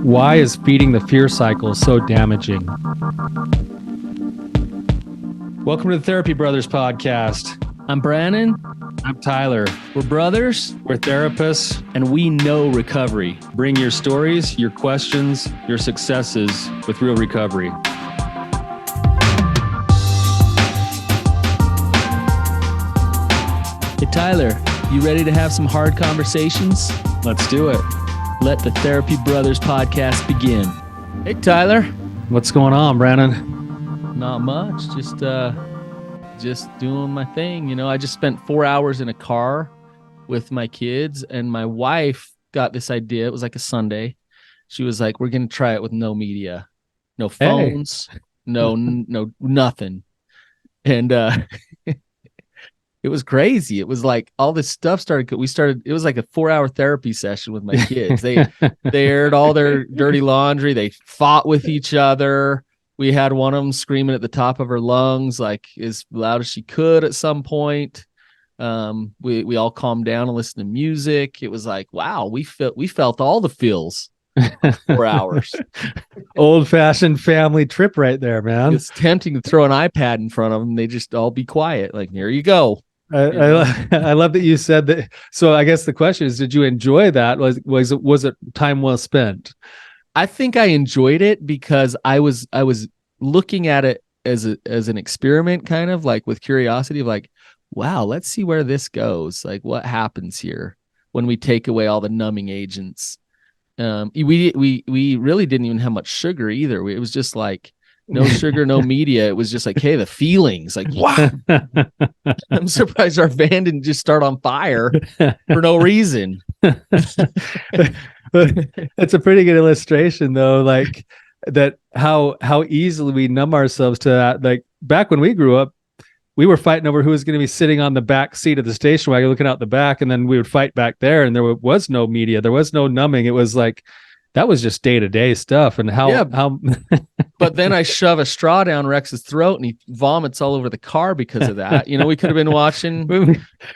Why is feeding the fear cycle so damaging? Welcome to the Therapy Brothers podcast. I'm Brannon. I'm Tyler. We're brothers. We're therapists. And we know recovery. Bring your stories, your questions, your successes with real recovery. Hey, Tyler, you ready to have some hard conversations? Let's do it. Let the Therapy Brothers podcast begin. Hey, Tyler. What's going on, Brannon? Not much. Just doing my thing. You know, I just spent 4 hours in a car with my kids, and my wife got this idea. It was like a Sunday. She was like, we're going to try it with no media, no phones, no nothing. And it was crazy. It was like all this stuff started. It was like a 4-hour therapy session with my kids. They aired all their dirty laundry. They fought with each other. We had one of them screaming at the top of her lungs, like as loud as she could at some point. We all calmed down and listened to music. It was like, wow, we felt all the feels. 4 hours. Old-fashioned family trip right there, man. It's tempting to throw an iPad in front of them. They just all be quiet. Like, here you go. I love that you said that. So I guess the question is, did you enjoy that? Was it time well spent? I think I enjoyed it because I was looking at it as an experiment, kind of like with curiosity of like, wow, let's see where this goes. Like, what happens here when we take away all the numbing agents? We really didn't even have much sugar either. It was just like no sugar, no media. It was just like, hey, the feelings. Like, wow. I'm surprised our van didn't just start on fire for no reason. That's a pretty good illustration, though. Like that, how easily we numb ourselves to that. Like back when we grew up, we were fighting over who was going to be sitting on the back seat of the station wagon, looking out the back, and then we would fight back there. And there was no media, there was no numbing. It was like that was just day-to-day stuff. And how But then I shove a straw down Rex's throat and he vomits all over the car because of that. You know, we could have been watching,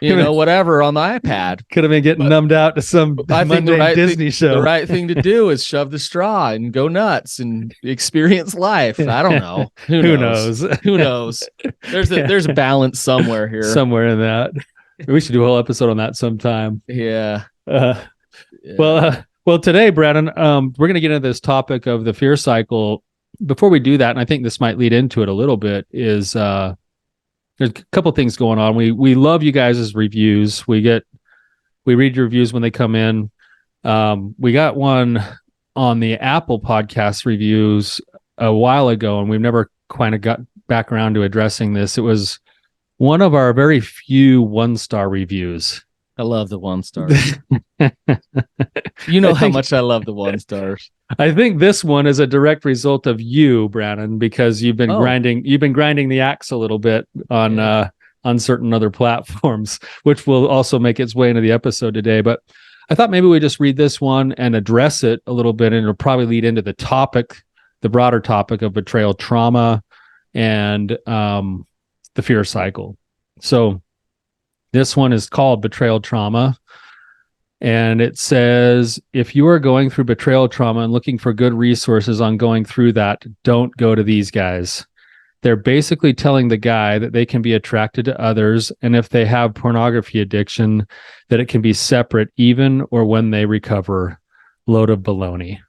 whatever on the iPad. Could have been getting numbed out to some Monday Disney show. The right thing to do is shove the straw and go nuts and experience life. I don't know. Who knows? Who knows? There's a balance somewhere here. Somewhere in that. We should do a whole episode on that sometime. Yeah. Well, today, Brannon, we're going to get into this topic of the fear cycle. Before we do that, and I think this might lead into it a little bit, is there's a couple things going on. We love you guys' reviews. We read your reviews when they come in. We got one on the Apple podcast reviews a while ago, and we've never kind of got back around to addressing this. It was one of our very few 1-star reviews. I love the 1 stars. You know how much I love the 1 stars. I think this one is a direct result of you, Brannon, because you've been grinding the axe a little bit on certain other platforms, which will also make its way into the episode today. But I thought maybe we just read this one and address it a little bit, and it'll probably lead into the broader topic of betrayal trauma and the fear cycle. So this one is called Betrayal Trauma. And it says, if you are going through betrayal trauma and looking for good resources on going through that, don't go to these guys. They're basically telling the guy that they can be attracted to others, and if they have pornography addiction, that it can be separate even or when they recover. Load of baloney.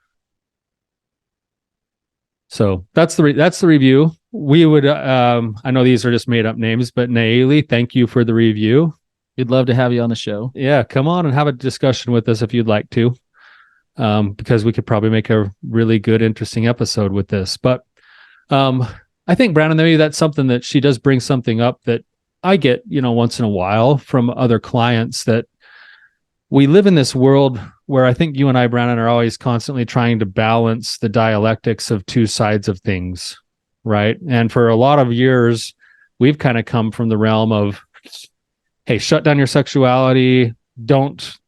So that's the review. We would, I know these are just made up names, but Naeli, thank you for the review. We'd love to have you on the show. Yeah, come on and have a discussion with us if you'd like to, because we could probably make a really good, interesting episode with this. But I think, Brannon, maybe that's something that she does bring something up that I get, once in a while from other clients, that we live in this world where I think you and I, Brannon, are always constantly trying to balance the dialectics of two sides of things, right? And for a lot of years, we've kind of come from the realm of, hey, shut down your sexuality. Don't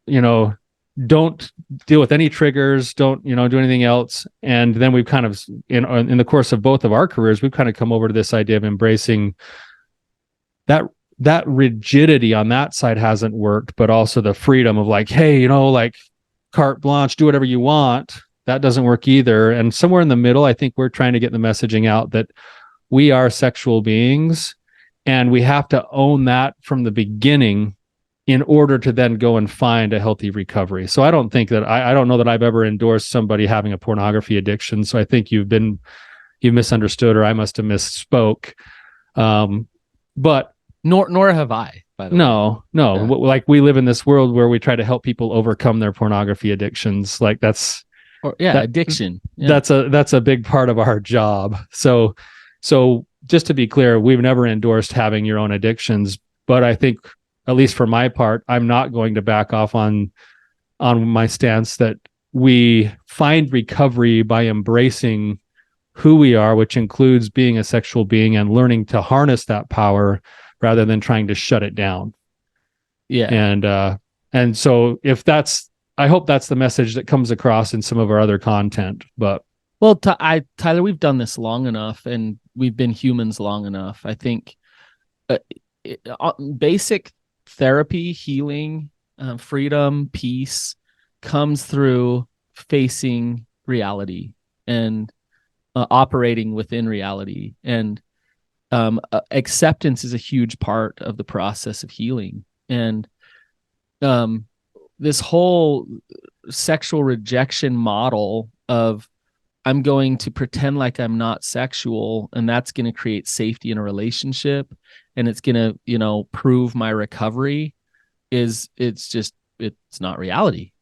deal with any triggers. Don't, do anything else. And then we've kind of, in the course of both of our careers, we've kind of come over to this idea of embracing that rigidity on that side hasn't worked, but also the freedom of like, hey, like carte blanche, do whatever you want. that doesn't work either. And somewhere in the middle, I think we're trying to get the messaging out that we are sexual beings, and we have to own that from the beginning in order to then go and find a healthy recovery. So I don't think that I don't know that I've ever endorsed somebody having a pornography addiction. So I think you misunderstood, or I must have misspoke. But nor have I, by the way. No. Yeah. Like, we live in this world where we try to help people overcome their pornography addictions. Like, addiction. Yeah. That's a big part of our job. So just to be clear, we've never endorsed having your own addictions, but I think, at least for my part, I'm not going to back off on my stance that we find recovery by embracing who we are, which includes being a sexual being and learning to harness that power rather than trying to shut it down. Yeah. And so I hope that's the message that comes across in some of our other content. But well, Tyler, we've done this long enough, and we've been humans long enough. I think basic therapy, healing, freedom, peace comes through facing reality and operating within reality. And acceptance is a huge part of the process of healing. And this whole sexual rejection model of, I'm going to pretend like I'm not sexual, and that's going to create safety in a relationship, and it's going to, prove my recovery, it's not reality.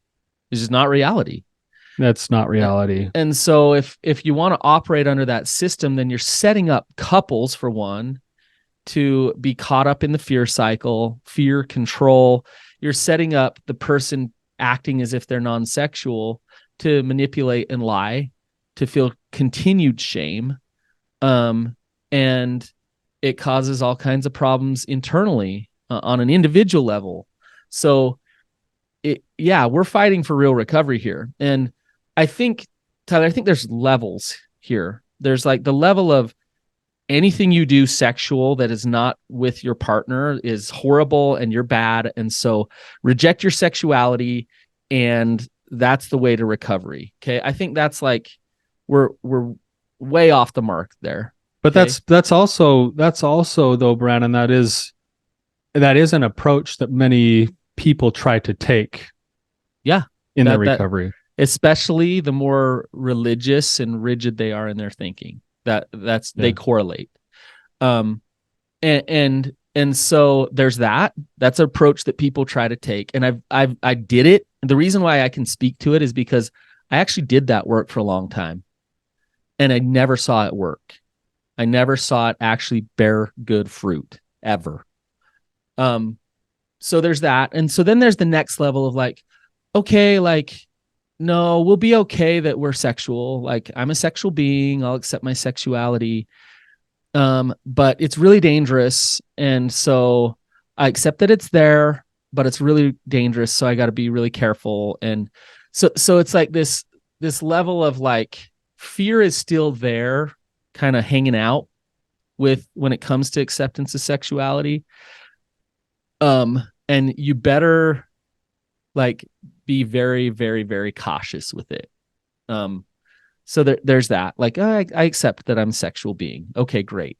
It's just not reality. That's not reality. And so if you want to operate under that system, then you're setting up couples, for one, to be caught up in the fear cycle, fear, control. You're setting up the person acting as if they're non-sexual to manipulate and lie, to feel continued shame. And it causes all kinds of problems internally on an individual level. So we're fighting for real recovery here. And I think, Tyler, there's levels here. There's like the level of anything you do sexual that is not with your partner is horrible and you're bad. And so reject your sexuality, and that's the way to recovery. Okay. I think that's like, we're way off the mark there. But okay? that's also though, Brannon, that is an approach that many people try to take. Yeah. In their recovery. Especially the more religious and rigid they are in their thinking. They correlate. And so there's that's an approach that people try to take. And I did it. And the reason why I can speak to it is because I actually did that work for a long time, and I never saw it work. I never saw it actually bear good fruit ever. So there's that. And so then there's the next level of like, okay, like, no, we'll be okay that we're sexual. Like, I'm a sexual being. I'll accept my sexuality. But it's really dangerous. And so I accept that it's there, but it's really dangerous. So I got to be really careful. And so it's like this level of like, fear is still there, kind of hanging out when it comes to acceptance of sexuality. And you better like be very, very, very cautious with it. So there's that. Like, I accept that I'm a sexual being. Okay, great.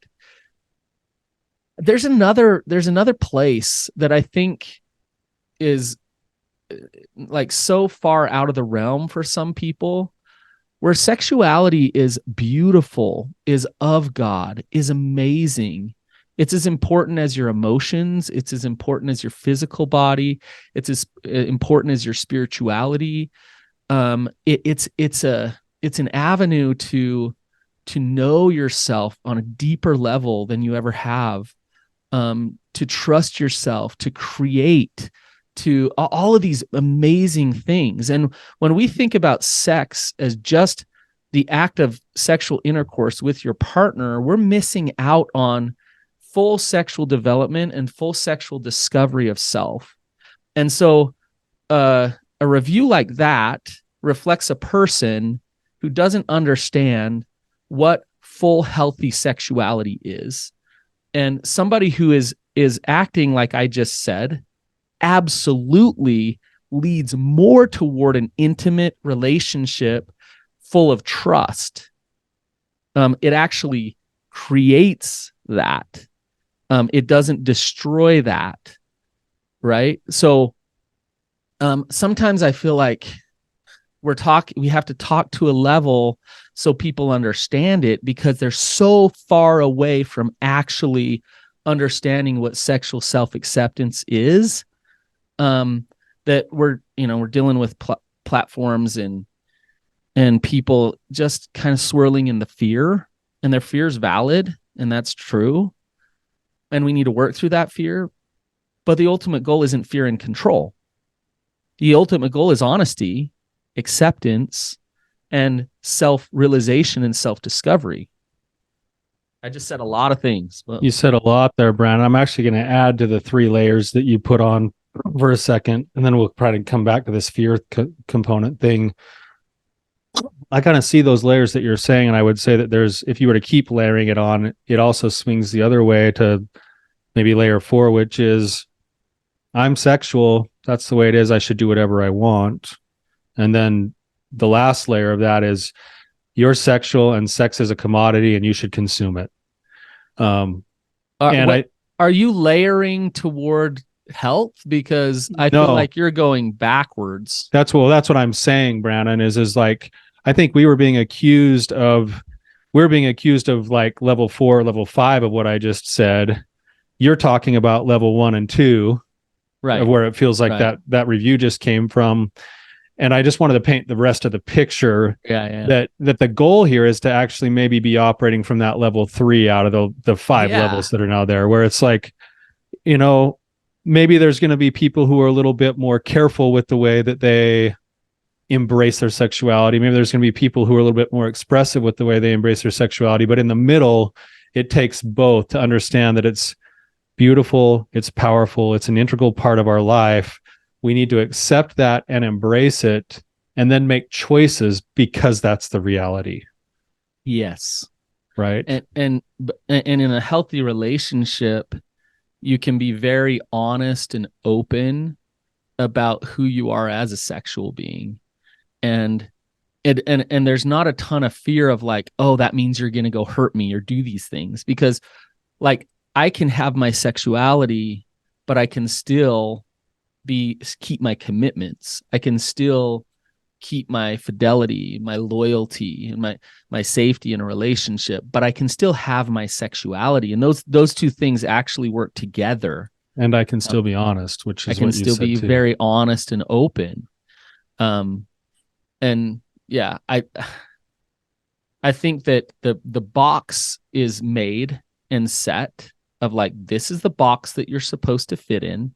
There's another place that I think is like so far out of the realm for some people, where sexuality is beautiful, is of God, is amazing. It's as important as your emotions. It's as important as your physical body. It's as important as your spirituality. It's an avenue to know yourself on a deeper level than you ever have, to trust yourself, to create, to all of these amazing things. And when we think about sex as just the act of sexual intercourse with your partner, we're missing out on full sexual development and full sexual discovery of self. And so a review like that reflects a person who doesn't understand what full healthy sexuality is. And somebody who is acting like I just said absolutely leads more toward an intimate relationship full of trust, it actually creates that. It doesn't destroy that, right? So sometimes I feel like we have to talk to a level so people understand it, because they're so far away from actually understanding what sexual self-acceptance is, that we're dealing with platforms and people just kind of swirling in the fear, and their fear is valid, and that's true. And we need to work through that fear. But the ultimate goal isn't fear and control. The ultimate goal is honesty, acceptance, and self-realization and self-discovery. I just said a lot of things. But you said a lot there, Brannon. I'm actually going to add to the 3 layers that you put on for a second, and then we'll probably come back to this fear component thing. I kind of see those layers that you're saying, and I would say that if you were to keep layering it on, it also swings the other way to maybe layer 4, which is, I'm sexual. That's the way it is. I should do whatever I want. And then the last layer of that is, you're sexual and sex is a commodity and you should consume it. Are you layering toward health? Because I feel like you're going backwards. That's what I'm saying, Brannon, is like, I think we're being accused of like level 4, level 5 of what I just said. You're talking about level 1 and 2, right? Of where it feels like that review just came from. And I just wanted to paint the rest of the picture. That the goal here is to actually maybe be operating from that level 3 out of the 5 levels that are now there, where it's like, maybe there's going to be people who are a little bit more careful with the way that they embrace their sexuality. Maybe there's going to be people who are a little bit more expressive with the way they embrace their sexuality. But in the middle, it takes both to understand that it's beautiful, it's powerful, it's an integral part of our life. We need to accept that and embrace it, and then make choices because that's the reality. Yes. Right. And in a healthy relationship, you can be very honest and open about who you are as a sexual being. And there's not a ton of fear of like, oh, that means you're going to go hurt me or do these things, because like I can have my sexuality, but I can still keep my commitments. I can still keep my fidelity, my loyalty, and my safety in a relationship, but I can still have my sexuality. And those two things actually work together. And I can still be honest, which is I can still be very honest and open. And yeah, I think that the box is made and set of like, this is the box that you're supposed to fit in.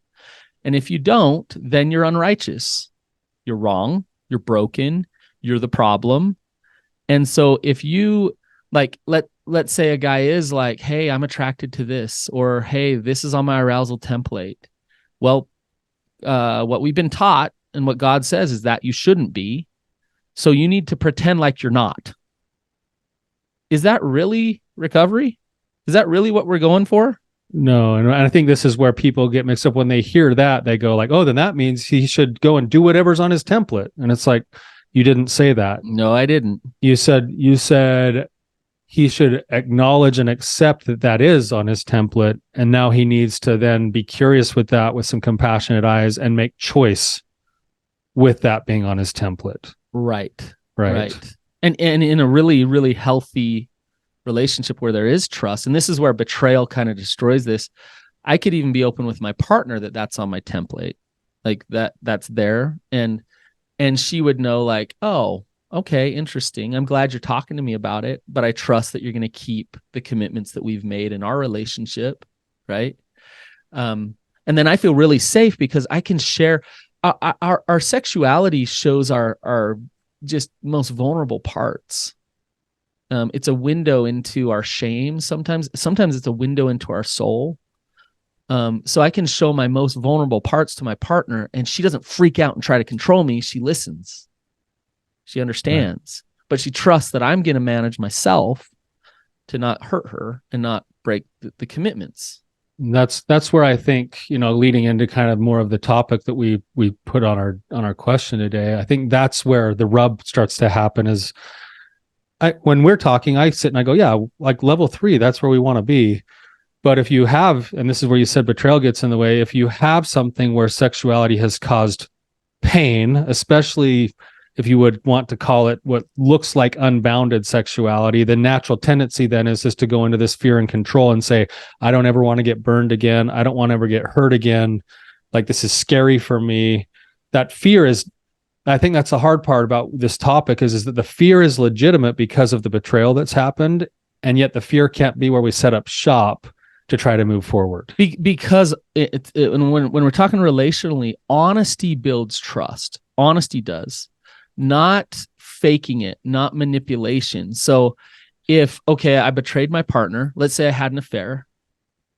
And if you don't, then you're unrighteous. You're wrong. You're broken. You're the problem. And so if you like, let's say a guy is like, hey, I'm attracted to this, or hey, this is on my arousal template. Well, what we've been taught and what God says is that you shouldn't be. So you need to pretend like you're not. Is that really recovery? Is that really what we're going for? No, and I think this is where people get mixed up when they hear that. They go like, oh, then that means he should go and do whatever's on his template. And it's like, you didn't say that. No, I didn't. You said he should acknowledge and accept that is on his template. And now he needs to then be curious with that, with some compassionate eyes, and make choice with that being on his template. Right. And in a really, really healthy relationship where there is trust, and this is where betrayal kind of destroys this. I could even be open with my partner that's on my template, like that's there, and she would know like, oh, okay, interesting. I'm glad you're talking to me about it, but I trust that you're going to keep the commitments that we've made in our relationship, right? And then I feel really safe because I can share our sexuality shows our just most vulnerable parts. It's a window into our shame. Sometimes it's a window into our soul. So I can show my most vulnerable parts to my partner, and she doesn't freak out and try to control me. She listens. She understands, but she trusts that I'm going to manage myself to not hurt her and not break the commitments. That's where I think, leading into kind of more of the topic that we put on our question today, I think that's where the rub starts to happen is when we're talking, I sit and I go, yeah, like level 3, that's where we want to be. But if you have, and this is where you said betrayal gets in the way, if you have something where sexuality has caused pain, especially if you would want to call it what looks like unbounded sexuality, the natural tendency then is just to go into this fear and control and say, I don't ever want to get burned again. I don't want to ever get hurt again. Like, this is scary for me. That fear is, I think that's the hard part about this topic is that the fear is legitimate because of the betrayal that's happened. And yet the fear can't be where we set up shop to try to move forward. Because when we're talking relationally, honesty builds trust. Honesty does. Not faking it, not manipulation. So if, okay, I betrayed my partner, let's say I had an affair,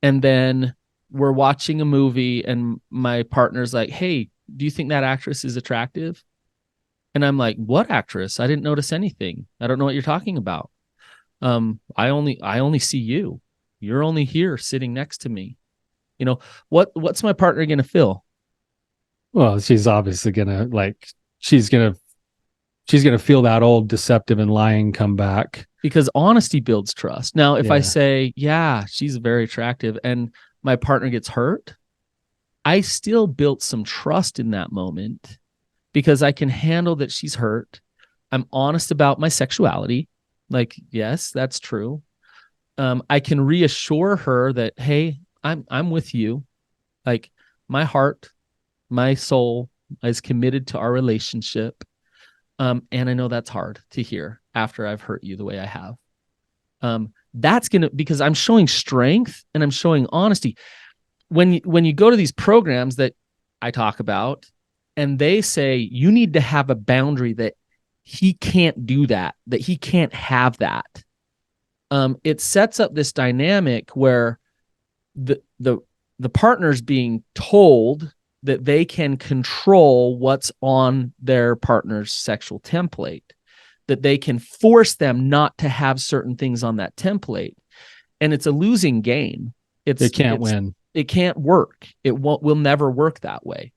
and then we're watching a movie and my partner's like, hey, do you think that actress is attractive? And I'm like, what actress? I didn't notice anything. I don't know what you're talking about. I only see you. You're only here sitting next to me. What's my partner going to feel? Well, she's obviously going to she's going to feel that old deceptive and lying come back. Because honesty builds trust. Now, if I say, yeah, she's very attractive, and my partner gets hurt, I still built some trust in that moment because I can handle that she's hurt. I'm honest about my sexuality. Like, yes, that's true. I can reassure her that, hey, I'm with you. Like, my heart, my soul is committed to our relationship. And I know that's hard to hear after I've hurt you the way I have. That's because I'm showing strength and I'm showing honesty. When you go to these programs that I talk about, and they say you need to have a boundary that he can't do that he can't have that. It sets up this dynamic where the partner's being told that they can control what's on their partner's sexual template, that they can force them not to have certain things on that template. And it's a losing game. It can't win. It can't work. Will never work that way.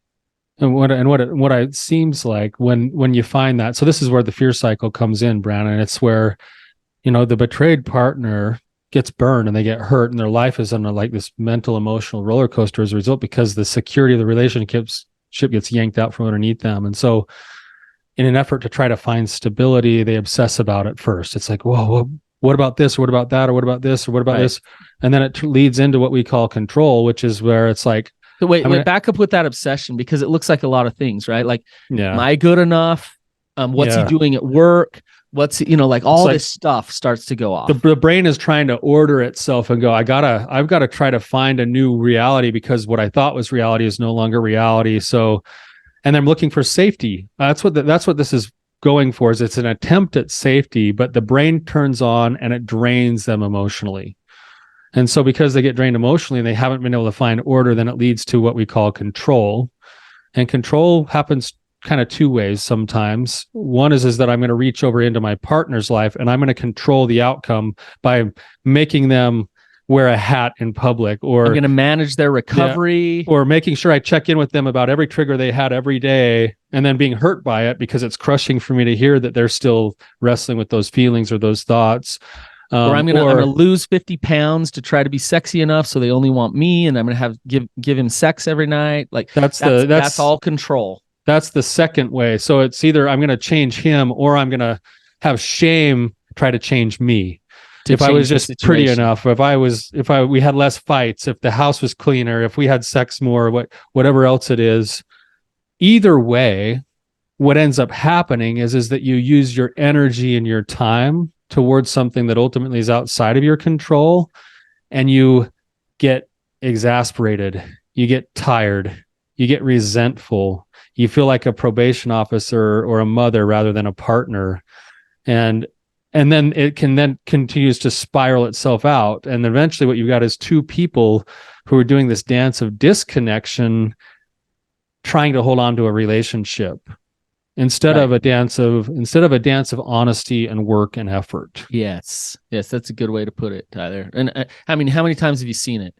And what it seems like when you find that, so this is where the fear cycle comes in, Brannon. It's where, the betrayed partner gets burned and they get hurt and their life is on this mental, emotional roller coaster as a result, because the security of the relationship gets yanked out from underneath them. And so in an effort to try to find stability, they obsess about it first. It's like, whoa, what about this? Or what about that? Or what about this? Or what about this? And then it leads into what we call control, which is where it's like, so wait, back up with that obsession, because it looks like a lot of things, right? Like, am I good enough? What's he doing at work? What's, all this stuff starts to go off. The brain is trying to order itself and go, I've got to try to find a new reality because what I thought was reality is no longer reality. So, and I'm looking for safety. That's what this is going for, is it's an attempt at safety, but the brain turns on and it drains them emotionally. And so because they get drained emotionally and they haven't been able to find order, then it leads to what we call control. And control happens kind of two ways sometimes. One is that I'm going to reach over into my partner's life and I'm going to control the outcome by making them wear a hat in public, or I'm going to manage their recovery, or making sure I check in with them about every trigger they had every day, and then being hurt by it because it's crushing for me to hear that they're still wrestling with those feelings or those thoughts. Or I'm gonna lose 50 pounds to try to be sexy enough so they only want me, and I'm gonna give him sex every night. Like that's all control. That's the second way. So it's either I'm gonna change him or I'm gonna have shame try to change me. If I was just pretty enough, if we had less fights, if the house was cleaner, if we had sex more, whatever else it is. Either way, what ends up happening is that you use your energy and your time towards something that ultimately is outside of your control, and you get exasperated, you get tired, you get resentful, you feel like a probation officer or a mother rather than a partner, and then it continues to spiral itself out, and eventually what you've got is two people who are doing this dance of disconnection, trying to hold on to a relationship. Instead of a dance of honesty and work and effort. Yes, that's a good way to put it, Tyler. And I mean, how many times have you seen it?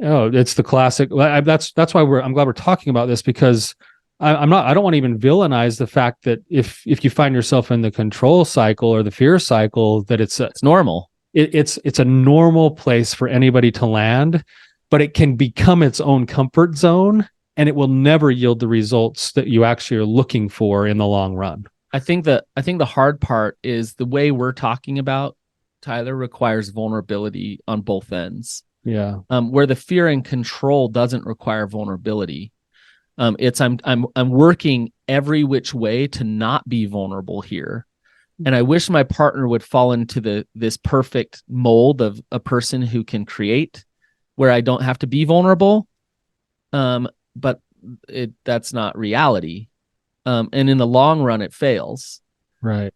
Oh, it's the classic. That's why I'm glad we're talking about this, because I don't want to even villainize the fact that if you find yourself in the control cycle or the fear cycle, that it's normal. It's a normal place for anybody to land, but it can become its own comfort zone, and it will never yield the results that you actually are looking for in the long run. I think the hard part is the way we're talking about, Tyler, requires vulnerability on both ends. Yeah. Where the fear and control doesn't require vulnerability. It's I'm working every which way to not be vulnerable here. And I wish my partner would fall into this perfect mold of a person who can create where I don't have to be vulnerable. But that's not reality. And in the long run, it fails. Right.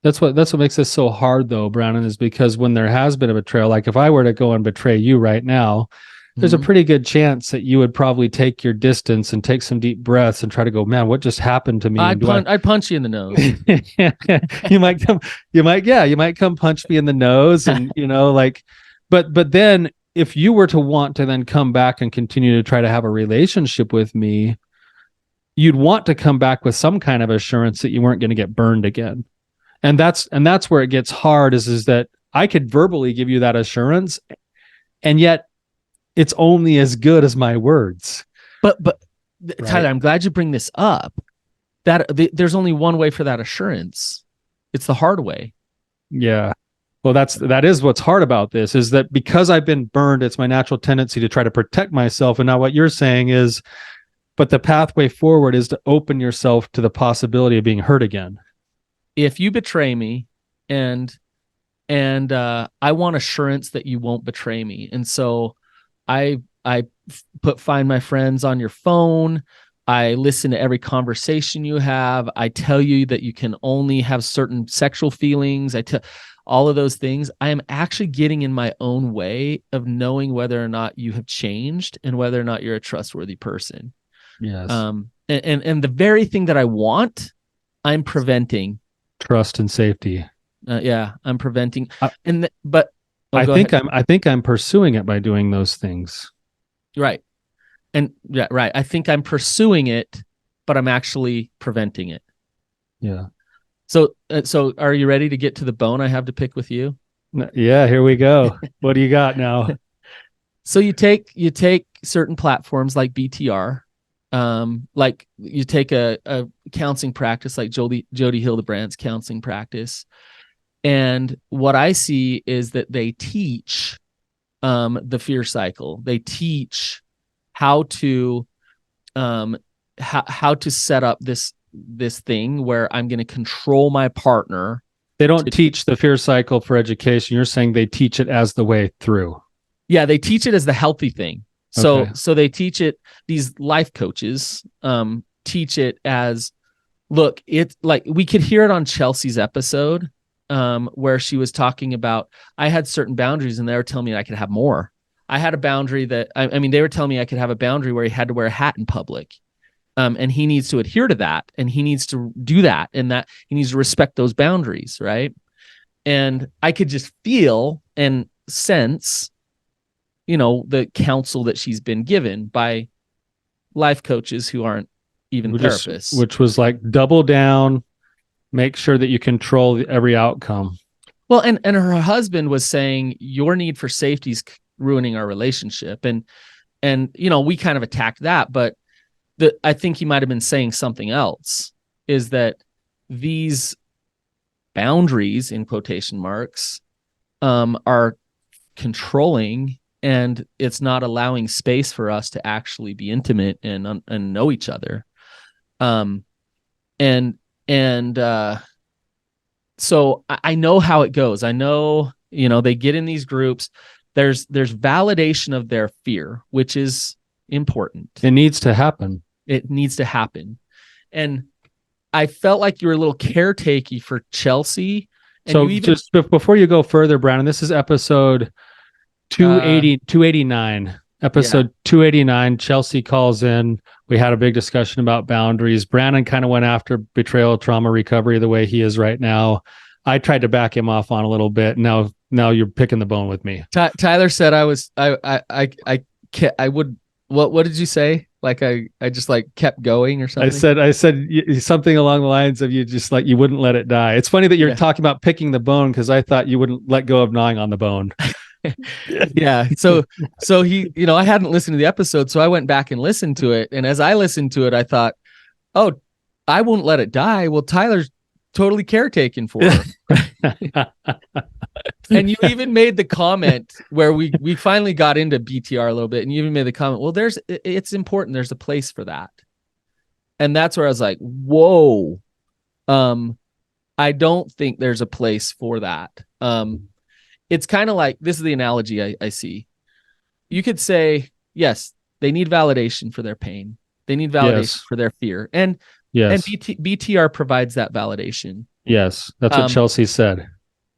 That's what makes this so hard, though, Brannon, is because when there has been a betrayal, like if I were to go and betray you right now, there's a pretty good chance that you would probably take your distance and take some deep breaths and try to go, man, what just happened to me? I'd punch you in the nose. you might come punch me in the nose, and but then if you were to want to then come back and continue to try to have a relationship with me, you'd want to come back with some kind of assurance that you weren't going to get burned again. And that's where it gets hard is that I could verbally give you that assurance, and yet it's only as good as my words. But Tyler, I'm glad you bring this up. There's only one way for that assurance. It's the hard way. Yeah. Well, that is what's hard about this, is that because I've been burned, it's my natural tendency to try to protect myself. And now what you're saying is, but the pathway forward is to open yourself to the possibility of being hurt again. If you betray me and I want assurance that you won't betray me. And so I find my friends on your phone. I listen to every conversation you have. I tell you that you can only have certain sexual feelings. I tell all of those things. I am actually getting in my own way of knowing whether or not you have changed and whether or not you're a trustworthy person. Yes. And the very thing that I want, I'm preventing. Trust and safety. I'm preventing. I think I'm pursuing it by doing those things. Right. And yeah, right. I think I'm pursuing it, but I'm actually preventing it. Yeah. So are you ready to get to the bone I have to pick with you? Yeah, here we go. What do you got now? So you take certain platforms like BTR, like you take a counseling practice like Jody Hildebrandt's counseling practice. And what I see is that they teach the fear cycle. They teach how to set up this thing where I'm going to control my partner. They don't teach the fear cycle for education. You're saying they teach it as the way through. Yeah, they teach it as the healthy thing. So they teach it, these life coaches teach it as, look, it's like we could hear it on Chelsea's episode where she was talking about, I had certain boundaries and they were telling me I could have more. I had a boundary that, I mean, they were telling me I could have a boundary where he had to wear a hat in public. And he needs to adhere to that, and he needs to do that, and that he needs to respect those boundaries, right? And I could just feel and sense, the counsel that she's been given by life coaches who aren't even therapists. Which was like, double down, make sure that you control every outcome. Well, and her husband was saying, your need for safety is ruining our relationship. And we kind of attacked that, but I think he might have been saying something else, is that these boundaries, in quotation marks, are controlling, and it's not allowing space for us to actually be intimate and know each other. So I know how it goes. I know, they get in these groups. There's validation of their fear, which is important. It needs to happen. It needs to happen. And I felt like you were a little caretaky for Chelsea. And so just before you go further, Brannon, this is episode 289. Episode 289, Chelsea calls in. We had a big discussion about boundaries. Brannon kind of went after betrayal, trauma recovery the way he is right now. I tried to back him off on a little bit. Now you're picking the bone with me. Tyler said I would. What did you say? Like I just like kept going or something. I said something along the lines of you just like you wouldn't let it die. It's funny that you're talking about picking the bone because I thought you wouldn't let go of gnawing on the bone. Yeah. So he, I hadn't listened to the episode, so I went back and listened to it. And as I listened to it, I thought, oh, I won't let it die. Well, Tyler's totally caretaking for her. And you even made the comment where we finally got into BTR a little bit, and you even made the comment, well, it's important. There's a place for that. And that's where I was like, whoa. I don't think there's a place for that. It's kind of like, this is the analogy I see. You could say, yes, they need validation for their pain. They need validation for their fear. And BTR provides that validation. Yes, that's what Chelsea said.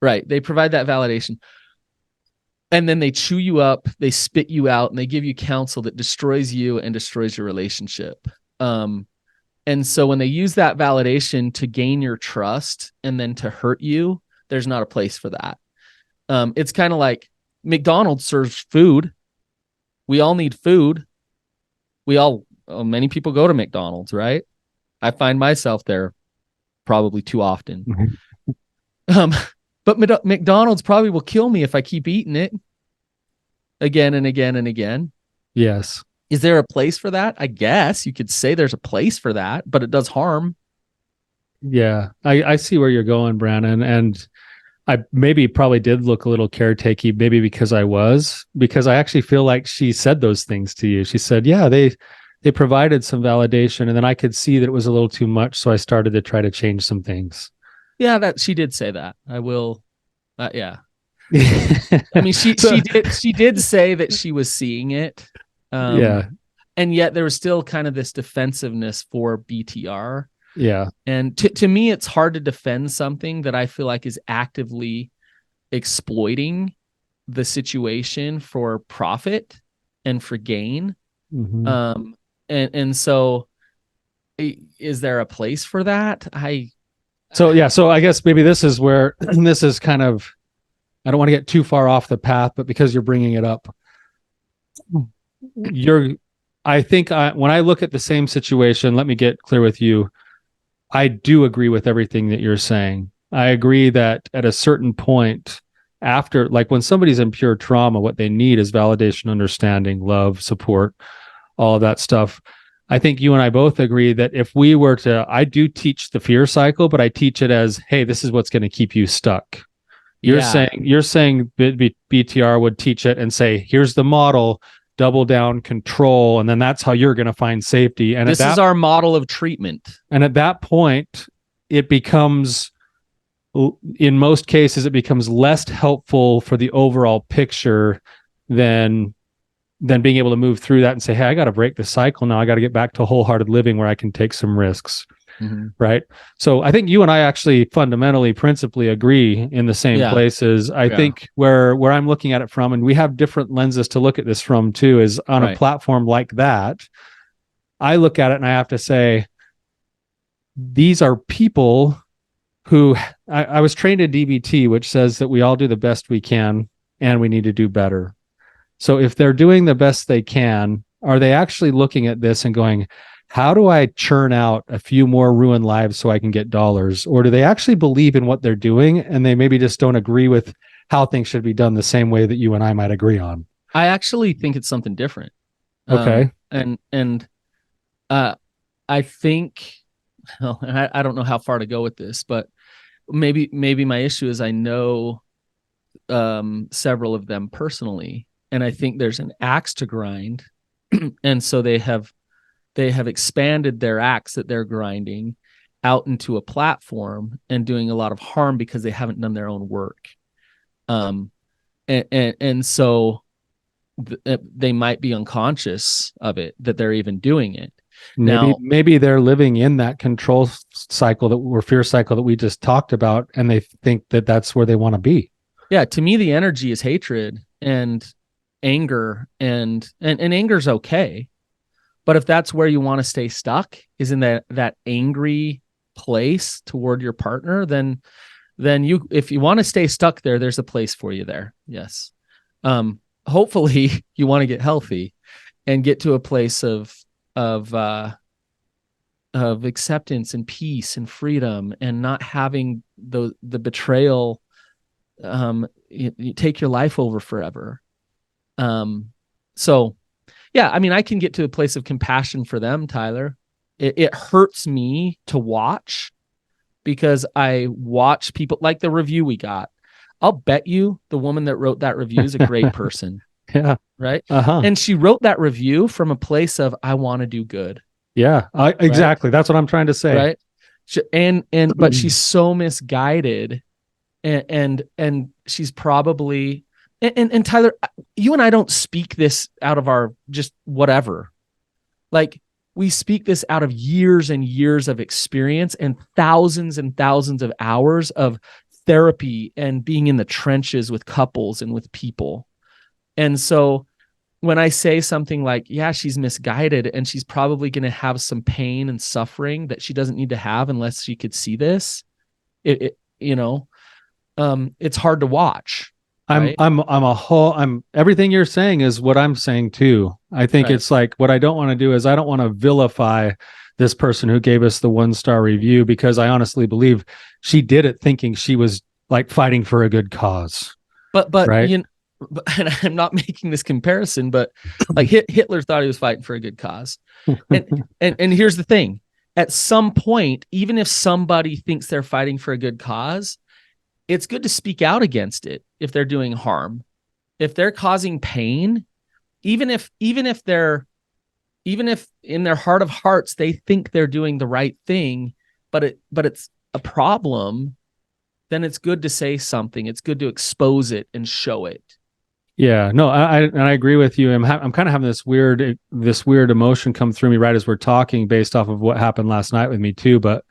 Right. They provide that validation. And then they chew you up, they spit you out, and they give you counsel that destroys you and destroys your relationship. And so when they use that validation to gain your trust and then to hurt you, there's not a place for that. It's kind of like McDonald's serves food. We all need food. Many people go to McDonald's, right? I find myself there probably too often. But McDonald's probably will kill me if I keep eating it again and again and again. Yes. Is there a place for that? I guess you could say there's a place for that, but it does harm. Yeah, I see where you're going, Brannon. And I probably did look a little caretakey, maybe because I actually feel like she said those things to you. She said, yeah, they provided some validation, and then I could see that it was a little too much. So I started to try to change some things. Yeah, that she did say that. I will. Yeah. I mean, she did say that she was seeing it. And yet there was still kind of this defensiveness for BTR. Yeah. And to me, it's hard to defend something that I feel like is actively exploiting the situation for profit and for gain. Mm-hmm. And so is there a place for that? So I guess maybe this is where this is kind of, I don't want to get too far off the path, but because you're bringing it up, I think when I look at the same situation, let me get clear with you. I do agree with everything that you're saying. I agree that at a certain point after, like when somebody's in pure trauma, what they need is validation, understanding, love, support, all of that stuff. I think you and I both agree that if we were to, I do teach the fear cycle, but I teach it as, hey, this is what's going to keep you stuck. You're saying BTR would teach it and say, here's the model, double down, control, and then that's how you're going to find safety. And this is our model of treatment. And at that point, it becomes, in most cases, it becomes less helpful for the overall picture than being able to move through that and say, hey, I got to break the cycle now. I got to get back to wholehearted living where I can take some risks. Mm-hmm. Right. So I think you and I actually fundamentally, principally agree in the same places. I think where I'm looking at it from, and we have different lenses to look at this from too, is on a platform like that. I look at it and I have to say, these are people who I was trained in DBT, which says that we all do the best we can and we need to do better. So if they're doing the best they can, are they actually looking at this and going, how do I churn out a few more ruined lives so I can get dollars? Or do they actually believe in what they're doing and they maybe just don't agree with how things should be done the same way that you and I might agree on? I actually think it's something different. Okay. I think, well, I don't know how far to go with this, but maybe my issue is I know several of them personally, and I think there's an axe to grind. And so they have expanded their axe that they're grinding out into a platform and doing a lot of harm because they haven't done their own work. And so they might be unconscious of it, that they're even doing it. Maybe they're living in that control cycle fear cycle that we just talked about, and they think that that's where they want to be. Yeah, to me, the energy is hatred and anger, and anger's okay. But if that's where you want to stay stuck, is in that angry place toward your partner, then if you want to stay stuck there, there's a place for you there. Yes. Hopefully you want to get healthy and get to a place of of acceptance and peace and freedom, and not having the betrayal you take your life over forever. So yeah, I mean, I can get to a place of compassion for them, Tyler. It hurts me to watch, because I watch people like the review we got. I'll bet you the woman that wrote that review is a great person. Yeah. Right. Uh-huh. And she wrote that review from a place of, I want to do good. Yeah, exactly. Right? That's what I'm trying to say. Right. But she's so misguided, and she's probably, and Tyler, you and I don't speak this out of our just whatever. Like, we speak this out of years and years of experience and thousands of hours of therapy and being in the trenches with couples and with people. And so when I say something like, yeah, she's misguided and she's probably going to have some pain and suffering that she doesn't need to have unless she could see this, it's hard to watch. Right? I'm everything you're saying is what I'm saying too. I think It's like, what I don't want to do is I don't want to vilify this person who gave us the 1-star review, because I honestly believe she did it thinking she was like fighting for a good cause. But right? And I'm not making this comparison, but like Hitler thought he was fighting for a good cause. and here's the thing. At some point, even if somebody thinks they're fighting for a good cause, it's good to speak out against it if they're doing harm. If they're causing pain, even if in their heart of hearts they think they're doing the right thing, but it's a problem, then it's good to say something. It's good to expose it and show it. Yeah, no, I agree with you. I'm kind of having this weird emotion come through me right as we're talking, based off of what happened last night with me too. But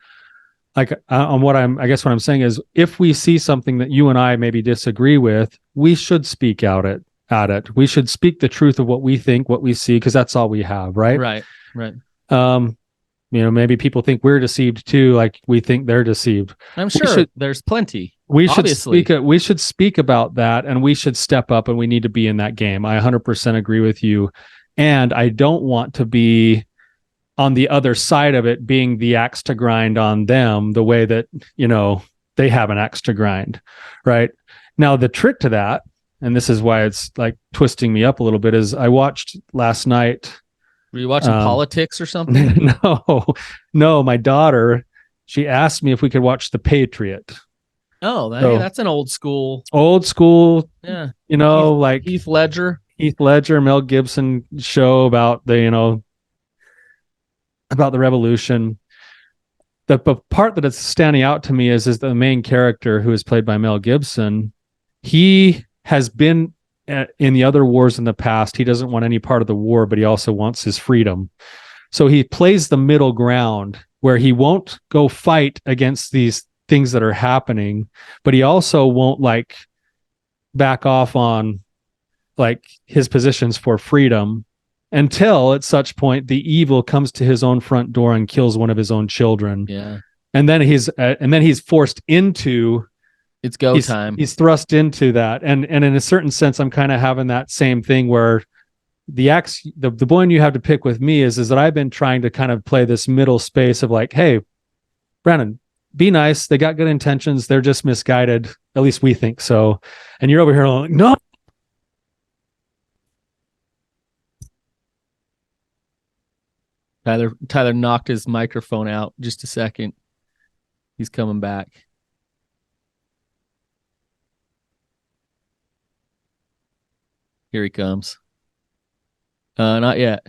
like, I guess what I'm saying is, if we see something that you and I maybe disagree with, we should speak out at it. We should speak the truth of what we think, what we see, because that's all we have, right? Right. Maybe people think we're deceived too, like we think they're deceived. I'm sure there's plenty. We should speak about that, and we should step up, and we need to be in that game. I 100% agree with you. And I don't want to be on the other side of it, being the axe to grind on them the way that, they have an axe to grind. Right. Now, the trick to that, and this is why it's like twisting me up a little bit, is I watched last night. Were you watching politics or something? No, my daughter, she asked me if we could watch The Patriot. Oh, that's an old school. Yeah. Like Heath Ledger, Mel Gibson show about the revolution. The part that is standing out to me is the main character, who is played by Mel Gibson. He has been in the other wars in the past. He doesn't want any part of the war, but he also wants his freedom. So he plays the middle ground, where he won't go fight against these things that are happening, but he also won't like back off on like his positions for freedom, until at such point the evil comes to his own front door and kills one of his own children. Yeah. And then he's forced into, it's go time. He's thrust into that. And in a certain sense, I'm kind of having that same thing, where the one you have to pick with me is that I've been trying to kind of play this middle space of like, hey, Brannon, be nice. They got good intentions. They're just misguided. At least we think so. And you're over here like, no. Tyler knocked his microphone out. Just a second. He's coming back. Here he comes. Not yet.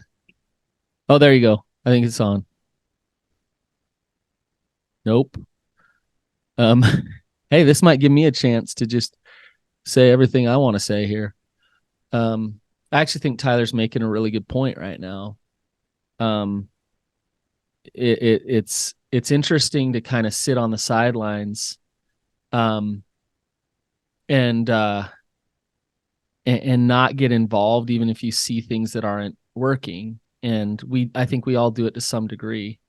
Oh, there you go. I think it's on. Nope. Hey, this might give me a chance to just say everything I want to say here. I actually think Tyler's making a really good point right now. It's interesting to kind of sit on the sidelines, and not get involved, even if you see things that aren't working. And I think we all do it to some degree.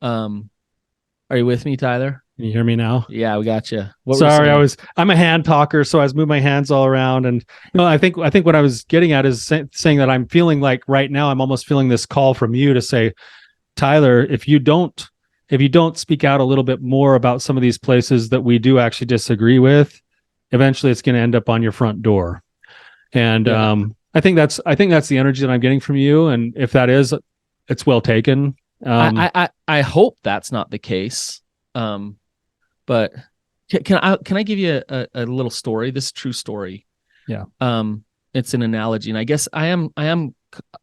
Are you with me, Tyler? Can you hear me now? Yeah, we got you. Sorry, I'm a hand talker, so I was moving my hands all around. And no, I think what I was getting at is saying that I'm feeling like right now I'm almost feeling this call from you to say, Tyler, if you don't speak out a little bit more about some of these places that we do actually disagree with, eventually it's going to end up on your front door. And I think that's the energy that I'm getting from you. And if that is, it's well taken. I hope that's not the case. But can I give you a little story? This is a true story. Yeah. It's an analogy, and I guess I am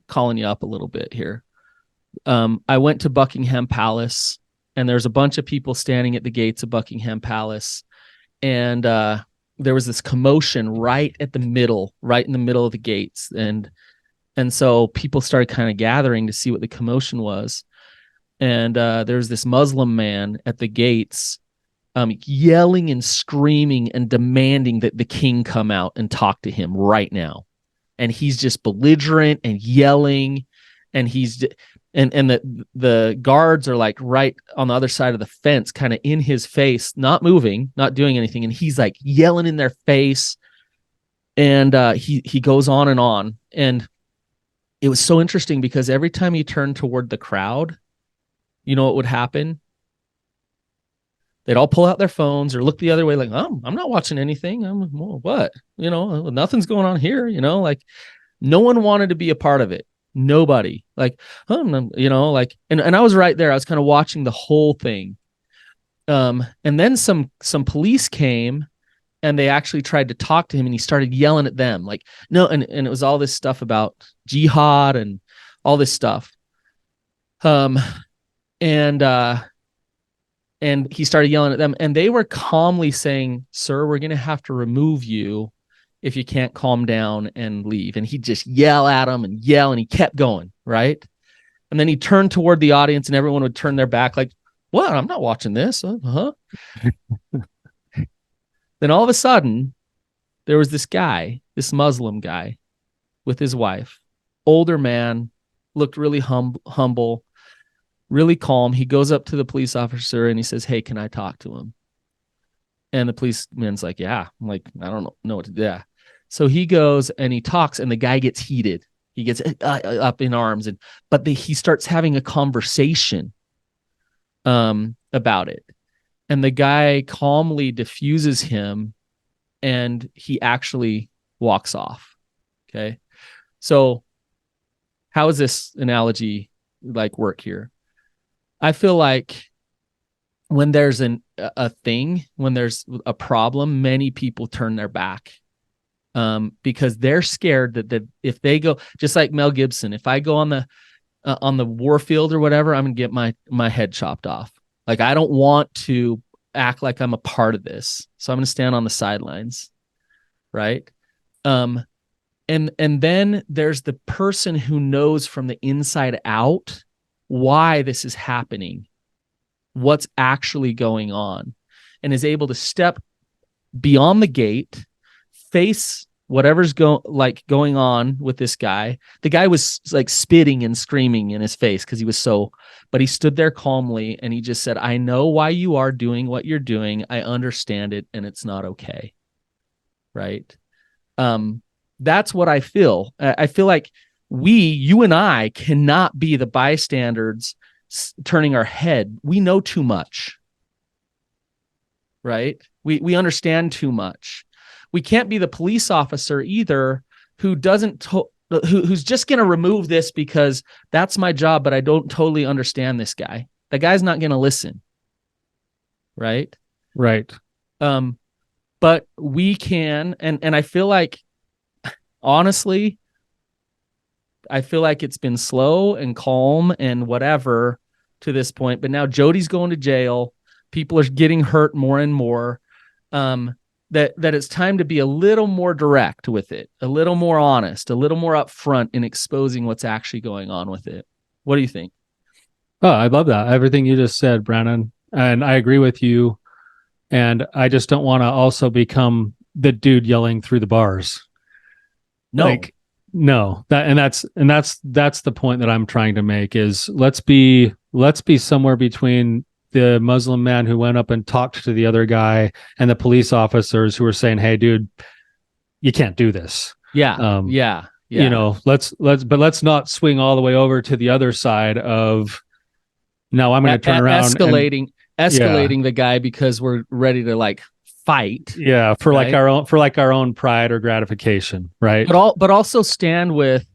calling you up a little bit here. I went to Buckingham Palace, and there's a bunch of people standing at the gates of Buckingham Palace, and there was this commotion right in the middle of the gates, and so people started kind of gathering to see what the commotion was, and there's this Muslim man at the gates, yelling and screaming and demanding that the king come out and talk to him right now, and he's just belligerent and yelling, and the guards are like right on the other side of the fence, kind of in his face, not moving, not doing anything. And he's like yelling in their face. And he goes on. And it was so interesting because every time he turned toward the crowd, you know what would happen? They'd all pull out their phones or look the other way, like, oh, I'm not watching anything. Well, what? Nothing's going on here. Like no one wanted to be a part of it. Nobody. Like, and I was right there. I was kind of watching the whole thing. And then some police came and they actually tried to talk to him, and he started yelling at them like, no. And it was all this stuff about jihad and all this stuff. And he started yelling at them, and they were calmly saying, sir, we're going to have to remove you if you can't calm down and leave. And he'd just yell at him and yell, and he kept going, right? And then he turned toward the audience, and everyone would turn their back like, what? I'm not watching this. Then all of a sudden, there was this guy, this Muslim guy with his wife, older man, looked really humble, really calm. He goes up to the police officer and he says, hey, can I talk to him? And the policeman's like, yeah. I'm like, I don't know what to do. Yeah. So he goes and he talks, and the guy gets heated. He gets up in arms, but he starts having a conversation about it. And the guy calmly diffuses him, and he actually walks off. Okay. So how does this analogy like work here? I feel like when there's a thing, when there's a problem, many people turn their back because they're scared that if they go, just like Mel Gibson, if I go on the war field or whatever, I'm gonna get my head chopped off. Like, I don't want to act like I'm a part of this, so I'm gonna stand on the sidelines, right? And then there's the person who knows from the inside out why this is happening, what's actually going on, and is able to step beyond the gate, face whatever's going on with this guy. The guy was like spitting and screaming in his face because but he stood there calmly, and he just said, I know why you are doing what you're doing. I understand it, and it's not okay. Right? That's what I feel. I feel like you and I cannot be the bystanders turning our head. We know too much, right? We understand too much. We can't be the police officer either who who's just going to remove this because that's my job, but I don't totally understand this guy. The guy's not going to listen, right? Right. But we can, and I feel like, honestly, I feel like it's been slow and calm and whatever to this point, but now Jody's going to jail. People are getting hurt more and more. That it's time to be a little more direct with it, a little more honest, a little more upfront in exposing what's actually going on with it. What do you think? Oh, I love that. Everything you just said, Brannon. And I agree with you. And I just don't want to also become the dude yelling through the bars. No, that's the point that I'm trying to make is let's be somewhere between the Muslim man who went up and talked to the other guy, and the police officers who were saying, "Hey, dude, you can't do this." Yeah. You know, let's not swing all the way over to the other side of, no, I'm going to turn around escalating the guy because we're ready to like fight. Yeah, for right? like our own pride or gratification, right? But also stand with,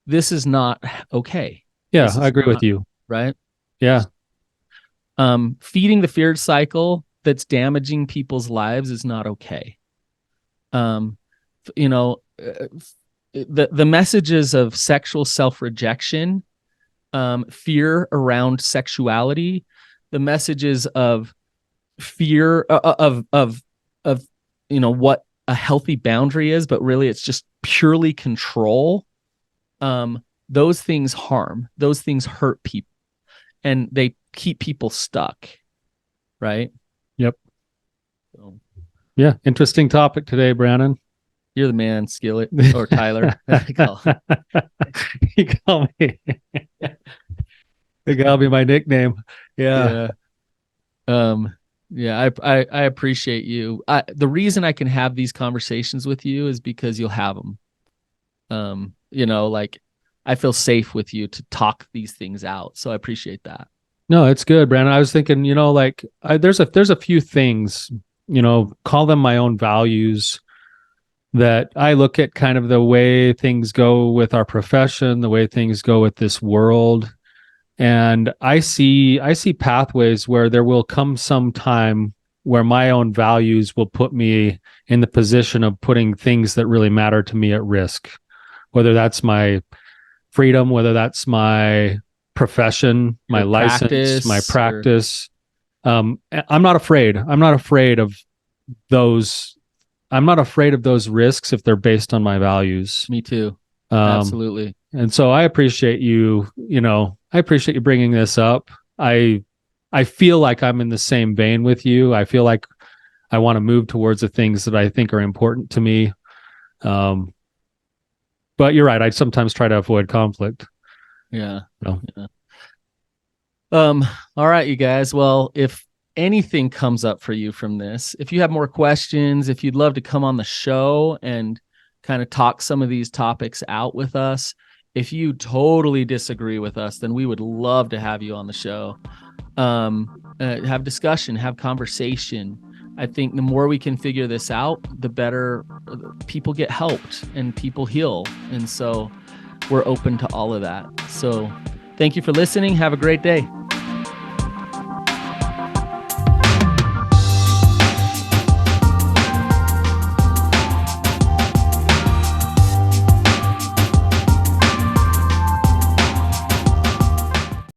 this is not okay. Yeah, I agree with you. Right? Yeah. Feeding the fear cycle that's damaging people's lives is not okay. You know, the messages of sexual self-rejection, fear around sexuality, the messages of fear of you know what a healthy boundary is, but really it's just purely control. Those things harm, those things hurt people, and they keep people stuck, right? Yep. So. Yeah, interesting topic today, Brannon. You're the man, Skillet, or Tyler. You call me. That'll be my nickname. Yeah. Yeah, I appreciate you. The reason I can have these conversations with you is because you'll have them. You know, like I feel safe with you to talk these things out. So I appreciate that. No, it's good, Brandon. I was thinking, you know, like there's a few things, you know, call them my own values, that I look at kind of the way things go with our profession, the way things go with this world. And I see pathways where there will come some time where my own values will put me in the position of putting things that really matter to me at risk, whether that's my freedom, whether that's my profession, my license, my practice. I'm not afraid. I'm not afraid of those. I'm not afraid of those risks if they're based on my values. Me too. Absolutely. And so I appreciate you, you know, I appreciate you bringing this up. I feel like I'm in the same vein with you. I feel like I want to move towards the things that I think are important to me. But you're right. I sometimes try to avoid conflict. Yeah. So. Yeah. All right, you guys. Well, if anything comes up for you from this, if you have more questions, if you'd love to come on the show and kind of talk some of these topics out with us, if you totally disagree with us, then we would love to have you on the show. Have discussion, have conversation. I think the more we can figure this out, the better people get helped and people heal. And so we're open to all of that. So thank you for listening. Have a great day.